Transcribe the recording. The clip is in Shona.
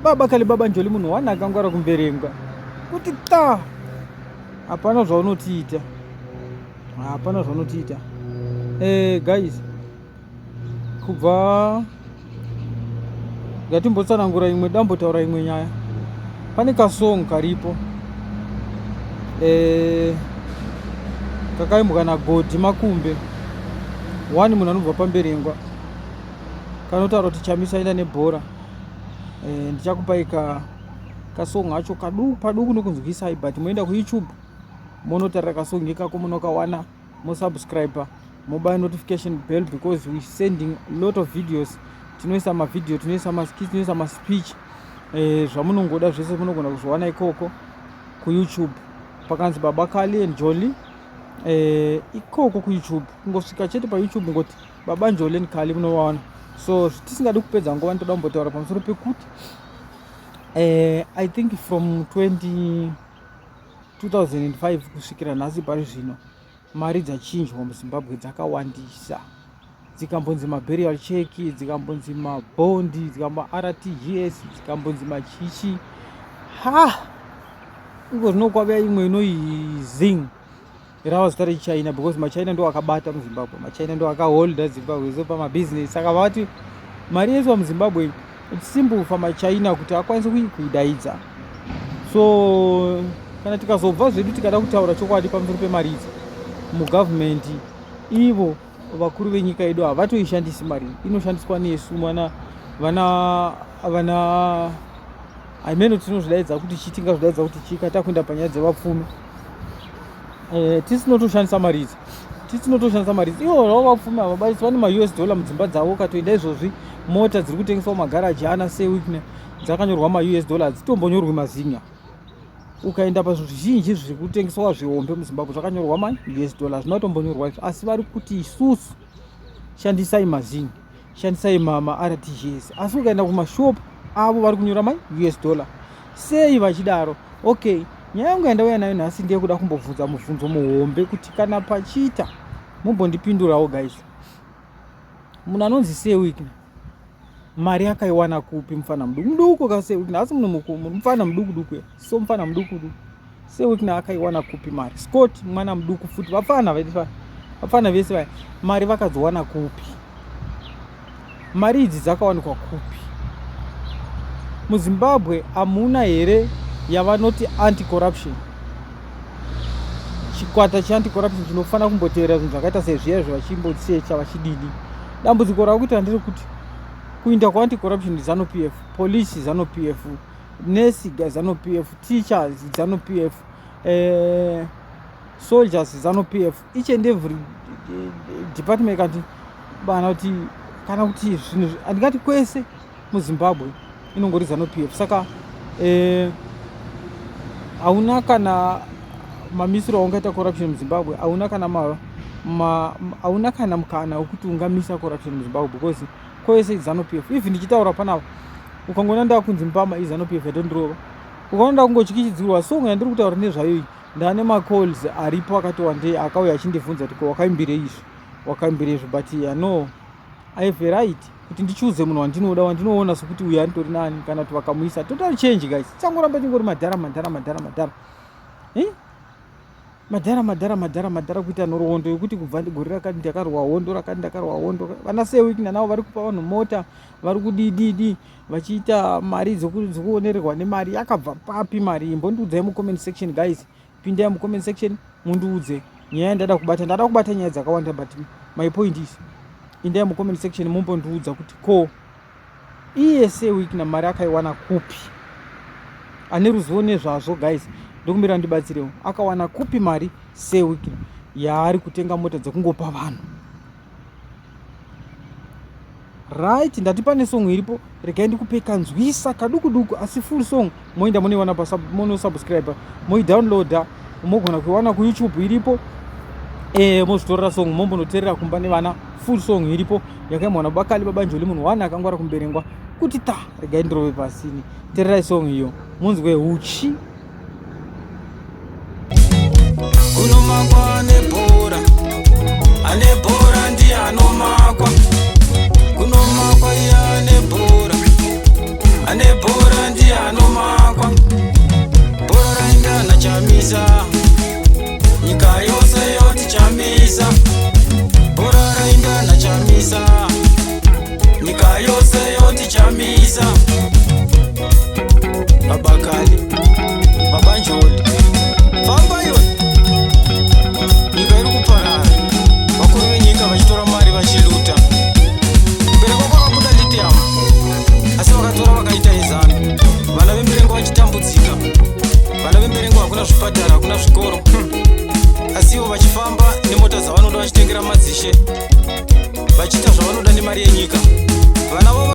baba kale baba njoli munhu wana akangwara kumberengwa kuti ta hapana zvaunotiita, hapana zvaunotiita. Guys, kubva ngatimbotsanangura imwe dambotaura imwe nyaya. Pane kasong karipo kakaimbwa nagodhi makumbe, wani munhu anobva pamberengwa, kanotaura kuti chamisaenda nebhora. Ndichakupai kasong hacho paduku nokunzwisai, but moenda kuYouTube monotarira kasong ikako, munokawana, mosubscribe, mobile notification bell, because we sending a lot of videos. Tinoisa mavideo, tinoisa maskits, tinoisa maspeech, zvamunongoda zvese munogona kuzviwana ikoko kuYouTube. Pakanzi Baba Kali and Jolly, ikoko kuYouTube. Kungosvika chete paYouTube ngoti Baba Njoli and Kali munowaona. So tisingadi kupedza nguva ndoda kumbotaura pamusoro pekuti I think from 2005 kusvikira nhasi pari zvino mari dzachinjwa muZimbabwe dzakawandisa, dzikambonzi maburial check, dzikambonzi mabondi, dzikamba RTGS, dzikambonzi machichi. Iko zvino kwavea imwe inoizing rava zita reChina, because maChina ndo akabata muZimbabwe, maChina ndo akaholda Zimbabwe so pamabusiness. Saka vati mari yesu muZimbabwe simbufa maChina kuti akwanise kuidaidza. So kana tikazobva zvedu tikada kutaura chokwadi pamusoro pemari idzi mugovernment, ivo vakuru venyika yedu havatoishandisi mari, inoshandiswa nesu vana aimeno tinozvidaidza kuti chitingazvidaidza kuti chika takuenda panyaya dzevapfumi. Tisinotoshandisa mari idzi, ivo ravo vapfumi havabalitsi vane maUS dollar mudzimba dzavo. Ukatoenda izvozvi mota dziri kutengeswa mumagaraji ana Sir Wicknell dzakanyorwa maUS dollar, dzitombonyorwi mazinya. Ukaenda pazvinhu zvizhinji zviri kutengeswa zvihombe muZimbabwe zvakanyorwa maUS dollar, zvinotombonyorwa izvo. Asi vari kuti isusu shandisai mazinya, shandisai maRTGS. Asi ukaenda kumashopu avo vari kunyora maUS dollar. Sei vachidaro? Okay, nyaya yangu yandauya nayo nhasi ndeyekuda kumbobvunza mubvunzo muhombe kuti kana pachiita mumbondipindurawo guys. Munhu anonzi Sir Wicknell mari akaiwana kupi? Mufana muduku kaSir Wicknell, asi munhu mukuru, mufana muduku, so mufana muduku. Sir Wicknell akaiwana kupi mari? Scott mwana muduku futi, vafana vese vaya mari vakazowana kupi? Mari idzi dzakawanikwa kupi? MuZimbabwe hamuna here yavanoti anti-corruption, chikwata cheanti-corruption chinofana kumboteera zvinhu zvakaita sezviya zvavachimbosecha vachidini. Dambudziko rakuita nderekuti kuinda kwaanti-corruption ZANU-PF, police ZANU-PF, nurse ZANU-PF, teachers ZANU-PF, soldiers ZANU-PF, each and every department kanti bana kuti kana kuti zvinhu andingati kwese muZimbabwe inongori ZANU-PF. Saka hauna kana mamisiro aungaita corruption muZimbabwe, hauna kana mukana wekuti ungamisa corruption muZimbabwe, because kwese ZANU-PF. Even ndichitaura panapa ukangoona ndakunzi Mpama iZANU-PF yatondirova, ukaona ndakungotyikitidzirwa song yandiri kutaura nezvayo iyi, ndane macalls aripo akati wandei akauya achindibvunza kuti wakaimbirei izvi, but no, I have a right kuti ndichuze munhu wandinoona sokuti uyu anitori nani. Kana kuti vakamuisa total change guys, changoramba tingori madhara madhara kuita nhoroondo yokuti kubva gore rakati ndakarwa hondo. Vana Sir Wicknell navo vari kupa vanhu mota, vari kudididi vachiita mari dzekuonererwa nemari. Yakabva papi mari? Mbondiudzai mucomment section guys, pindai mucomment section mundiudze nyaya ndada kubata nyaya dzakawanda, but my point is indai mucomment section mumbondiudza kuti ko iye Sir Wicknell mari akaiwana kupi? Ane ruzivo nezvazvo guys, ndokumbira ndibatsirewo. Akawana kupi mari Sir Wicknell yaari kutenga mota dzekungopa vanhu? Right, ndati pane song iripo, regai ndikupe kanzwisa kaduku, asi full song moenda munoiwana monosubscribe, moidownloada, mogona kuiwana kuYouTube iripo. Mozvitorera song mombonoteerera kumba nevana. Full song iripo yakaimwa naBaba Kali Baba Njoli, munhu wana akangwara kumberengwa kuti ta. Regai ndirove pasini, teererai song iyo munzwe uchi. Kunomakwa anebhora ndiye anomakwa, kunomakwa iye anebhora bhora ndiye anomakwa. Bhora raingana chamisa, nyika yose yoti chamisa. Bhora raingana chamisa, nyika yose yoti chamisa. Babakali, babanjoli, famba yoni, nyika iri kuparara. Vakuru venyika vachitora mari vachiluta. Mbere kwako vakabuda lithium, asi vakatora vakaita izano. Vana vemberengo vachitambudzika, vana vemberengo hakuna zvipatara, hakuna zvikoro, asi ivo vachifamba nemota dzavanoda vachitengera madzishe, vachiita zvavanoda nemari yenyika.